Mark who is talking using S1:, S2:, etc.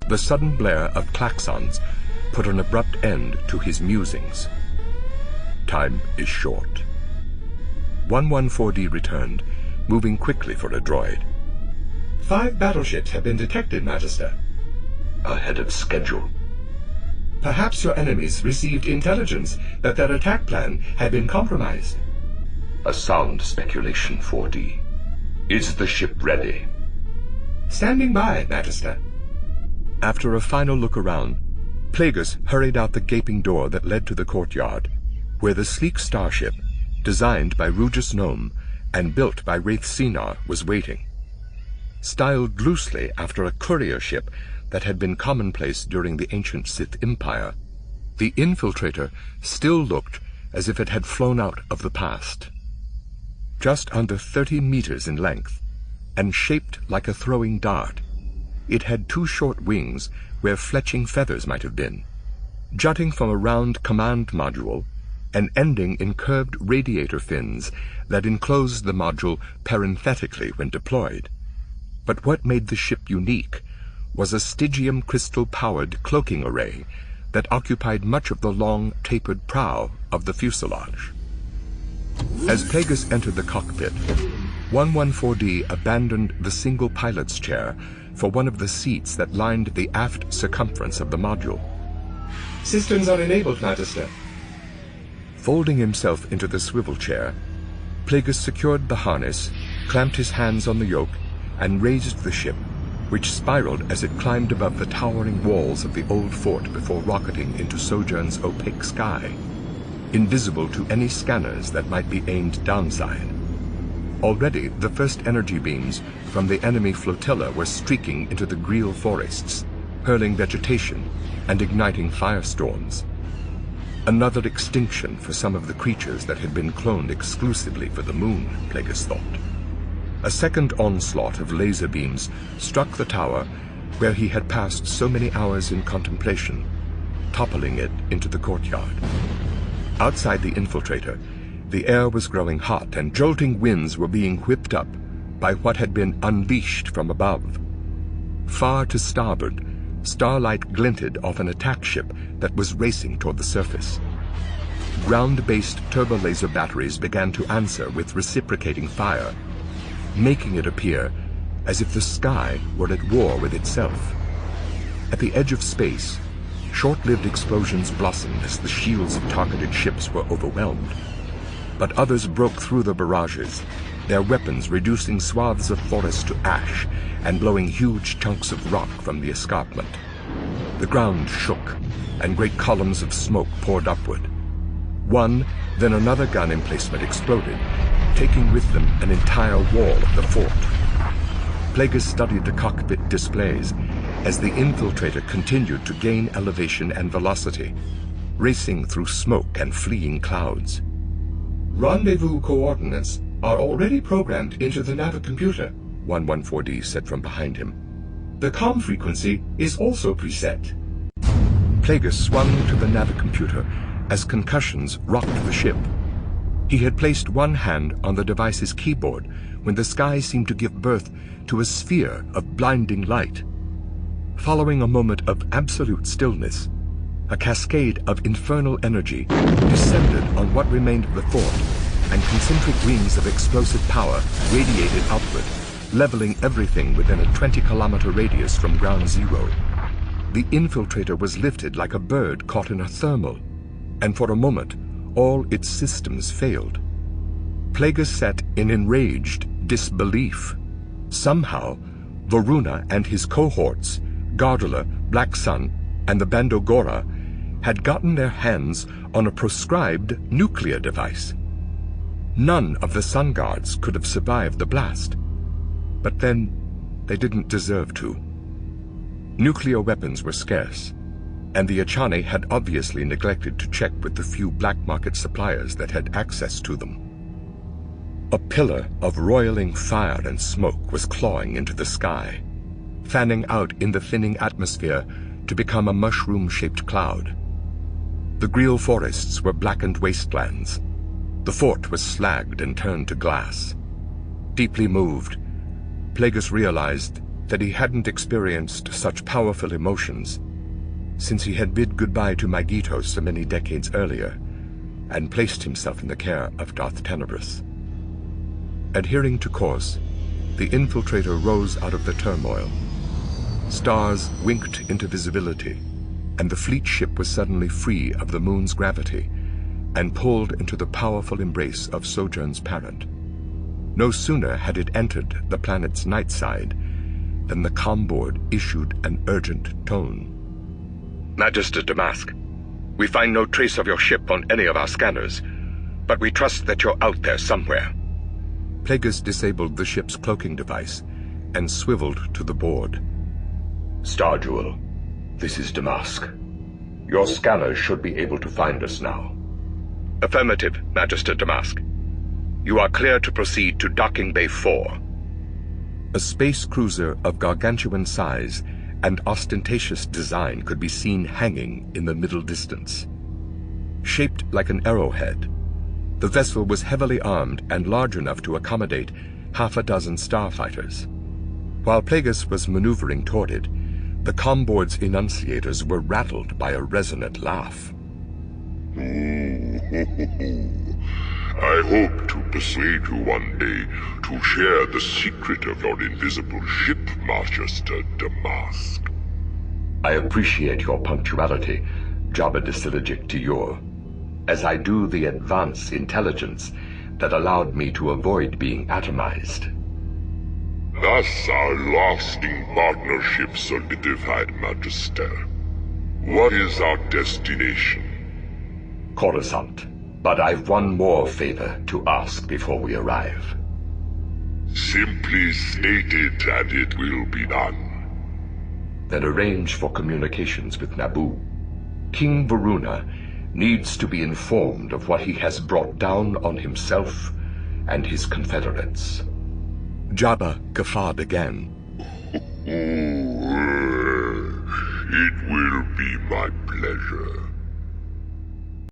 S1: The sudden blare of klaxons put an abrupt end to his musings. Time is short. 114D returned, moving quickly for a droid.
S2: 5 battleships have been detected, Magister.
S3: Ahead of schedule.
S2: Perhaps your enemies received intelligence that their attack plan had been compromised.
S3: A sound speculation, 4D. Is the ship ready?
S2: Standing by, Magister.
S1: After a final look around, Plagueis hurried out the gaping door that led to the courtyard, where the sleek starship, designed by Rugus Gnome and built by Wraith Sinar, was waiting. Styled loosely after a courier ship that had been commonplace during the ancient Sith Empire, the Infiltrator still looked as if it had flown out of the past. Just under 30 meters in length, and shaped like a throwing dart, it had 2 short wings where fletching feathers might have been, jutting from a round command module and ending in curved radiator fins that enclosed the module parenthetically when deployed. But what made the ship unique was a Stygium crystal-powered cloaking array that occupied much of the long, tapered prow of the fuselage. As Plagueis entered the cockpit, 114D abandoned the single pilot's chair for one of the seats that lined the aft circumference of the module.
S2: Systems are enabled, Magister.
S1: Folding himself into the swivel chair, Plagueis secured the harness, clamped his hands on the yoke, and raised the ship, which spiraled as it climbed above the towering walls of the old fort before rocketing into Sojourn's opaque sky, invisible to any scanners that might be aimed downside. Already, the first energy beams from the enemy flotilla were streaking into the Greel forests, hurling vegetation and igniting firestorms. Another extinction for some of the creatures that had been cloned exclusively for the moon, Plagueis thought. A second onslaught of laser beams struck the tower where he had passed so many hours in contemplation, toppling it into the courtyard. Outside the Infiltrator, the air was growing hot and jolting winds were being whipped up by what had been unleashed from above. Far to starboard, starlight glinted off an attack ship that was racing toward the surface. Ground-based turbolaser batteries began to answer with reciprocating fire, making it appear as if the sky were at war with itself. At the edge of space, short-lived explosions blossomed as the shields of targeted ships were overwhelmed. But others broke through the barrages, their weapons reducing swaths of forest to ash and blowing huge chunks of rock from the escarpment. The ground shook, and great columns of smoke poured upward. One, then another gun emplacement exploded, taking with them an entire wall of the fort. Plagueis studied the cockpit displays as the Infiltrator continued to gain elevation and velocity, racing through smoke and fleeing clouds.
S2: Rendezvous coordinates are already programmed into the navicomputer,
S1: 114D said from behind him.
S2: The comm frequency is also preset.
S1: Plagueis swung to the navicomputer as concussions rocked the ship. He had placed one hand on the device's keyboard when the sky seemed to give birth to a sphere of blinding light. Following a moment of absolute stillness, a cascade of infernal energy descended on what remained of the fort, and concentric rings of explosive power radiated outward, leveling everything within a 20-kilometer radius from ground zero. The Infiltrator was lifted like a bird caught in a thermal, and for a moment, all its systems failed. Plagueis sat in enraged disbelief. Somehow, Veruna and his cohorts, Gardeler, Black Sun, and the Bando Gora, had gotten their hands on a proscribed nuclear device. None of the Sun Guards could have survived the blast. But then, they didn't deserve to. Nuclear weapons were scarce, and the Achani had obviously neglected to check with the few black market suppliers that had access to them. A pillar of roiling fire and smoke was clawing into the sky, fanning out in the thinning atmosphere to become a mushroom-shaped cloud. The Greel forests were blackened wastelands. The fort was slagged and turned to glass. Deeply moved, Plagueis realized that he hadn't experienced such powerful emotions since he had bid goodbye to Magito so many decades earlier and placed himself in the care of Darth Tenebrous. Adhering to course, the infiltrator rose out of the turmoil. Stars winked into visibility, and the fleet ship was suddenly free of the moon's gravity and pulled into the powerful embrace of Sojourn's parent. No sooner had it entered the planet's night side than the comm board issued an urgent tone.
S3: Magister Damask, we find no trace of your ship on any of our scanners, but we trust that you're out there somewhere.
S1: Plagueis disabled the ship's cloaking device and swiveled to the board.
S3: Star Jewel, this is Damask. Your scanners should be able to find us now. Affirmative, Magister Damask. You are clear to proceed to Docking Bay 4.
S1: A space cruiser of gargantuan size and ostentatious design could be seen hanging in the middle distance. Shaped like an arrowhead, the vessel was heavily armed and large enough to accommodate half a dozen starfighters. While Plagueis was maneuvering toward it, the comboard's enunciators were rattled by a resonant laugh.
S4: I hope to persuade you one day to share the secret of your invisible ship, Magister Damask.
S3: I appreciate your punctuality, Jabba Disiligic Dior, as I do the advanced intelligence that allowed me to avoid being atomized.
S4: Thus our lasting partnership solidified, Magister. What is our destination?
S3: Coruscant, but I've one more favor to ask before we arrive.
S4: Simply state it, and it will be done.
S3: Then arrange for communications with Naboo. King Veruna needs to be informed of what he has brought down on himself and his confederates.
S1: Jabba guffawed again.
S4: It will be my pleasure.